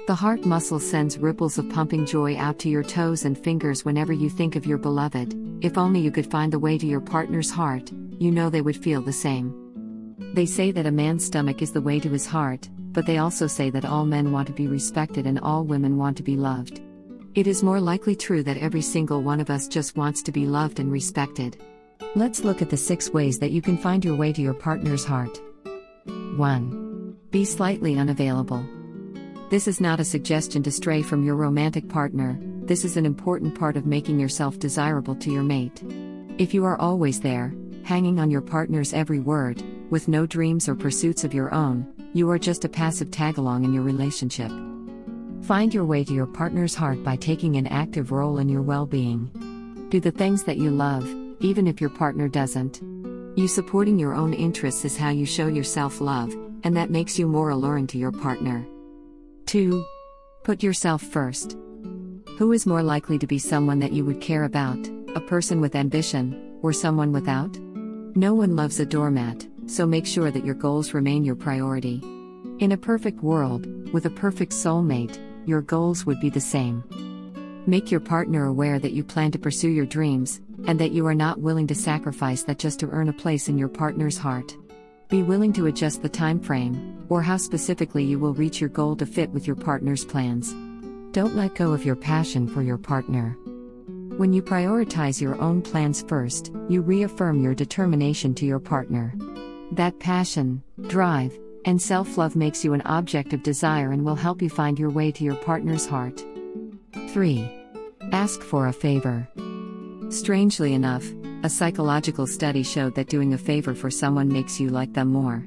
The heart muscle sends ripples of pumping joy out to your toes and fingers whenever you think of your beloved. If only you could find the way to your partner's heart, you know they would feel the same. They say that a man's stomach is the way to his heart, but they also say that all men want to be respected and all women want to be loved. It is more likely true that every single one of us just wants to be loved and respected. Let's look at the 6 ways that you can find your way to your partner's heart. 1. Be slightly unavailable. This is not a suggestion to stray from your romantic partner. This is an important part of making yourself desirable to your mate. If you are always there, hanging on your partner's every word, with no dreams or pursuits of your own, you are just a passive tag-along in your relationship. Find your way to your partner's heart by taking an active role in your well-being. Do the things that you love, even if your partner doesn't. You supporting your own interests is how you show your self-love, and that makes you more alluring to your partner. 2. Put yourself first. Who is more likely to be someone that you would care about, a person with ambition, or someone without? No one loves a doormat, so make sure that your goals remain your priority. In a perfect world, with a perfect soulmate, your goals would be the same. Make your partner aware that you plan to pursue your dreams, and that you are not willing to sacrifice that just to earn a place in your partner's heart. Be willing to adjust the time frame, or how specifically you will reach your goal to fit with your partner's plans. Don't let go of your passion for your partner. When you prioritize your own plans first, you reaffirm your determination to your partner. That passion, drive, and self-love makes you an object of desire and will help you find your way to your partner's heart. 3. Ask for a favor. Strangely enough, a psychological study showed that doing a favor for someone makes you like them more.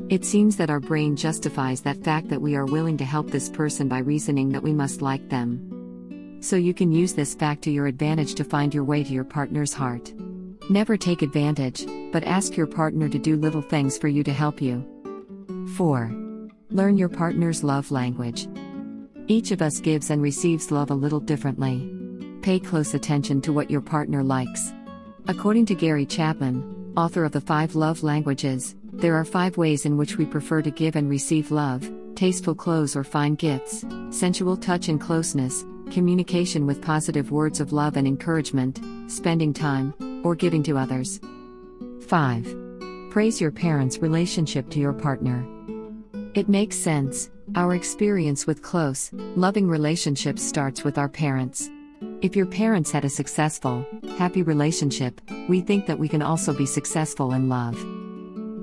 It seems that our brain justifies that fact that we are willing to help this person by reasoning that we must like them. So you can use this fact to your advantage to find your way to your partner's heart. Never take advantage, but ask your partner to do little things for you to help you. 4. Learn your partner's love language. Each of us gives and receives love a little differently. Pay close attention to what your partner likes. According to Gary Chapman, author of The 5 Love Languages, there are 5 ways in which we prefer to give and receive love: tasteful clothes or fine gifts, sensual touch and closeness, communication with positive words of love and encouragement, spending time, or giving to others. 5. Praise your parents' relationship to your partner. It makes sense. Our experience with close, loving relationships starts with our parents. If your parents had a successful, happy relationship, we think that we can also be successful in love.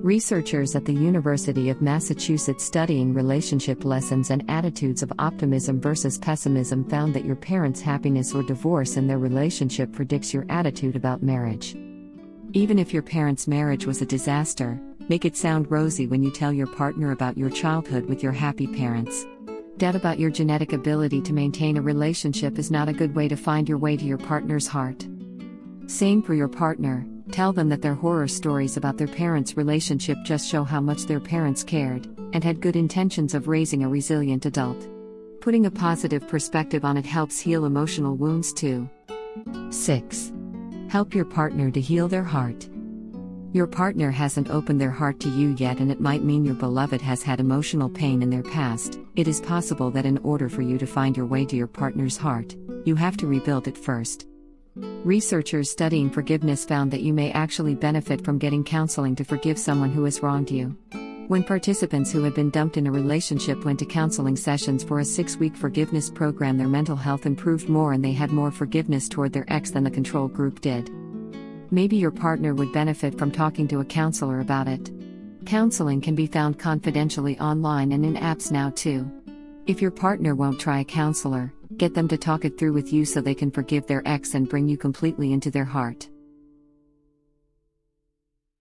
Researchers at the University of Massachusetts studying relationship lessons and attitudes of optimism versus pessimism found that your parents' happiness or divorce in their relationship predicts your attitude about marriage. Even if your parents' marriage was a disaster, make it sound rosy when you tell your partner about your childhood with your happy parents. Doubt about your genetic ability to maintain a relationship is not a good way to find your way to your partner's heart. Same for your partner. Tell them that their horror stories about their parents' relationship just show how much their parents cared, and had good intentions of raising a resilient adult. Putting a positive perspective on it helps heal emotional wounds too. 6. Help your partner to heal their heart. Your partner hasn't opened their heart to you yet, and it might mean your beloved has had emotional pain in their past. It is possible that in order for you to find your way to your partner's heart, you have to rebuild it first. Researchers studying forgiveness found that you may actually benefit from getting counseling to forgive someone who has wronged you. When participants who had been dumped in a relationship went to counseling sessions for a 6-week forgiveness program, their mental health improved more and they had more forgiveness toward their ex than the control group did. Maybe your partner would benefit from talking to a counselor about it. Counseling can be found confidentially online and in apps now too. If your partner won't try a counselor, get them to talk it through with you so they can forgive their ex and bring you completely into their heart.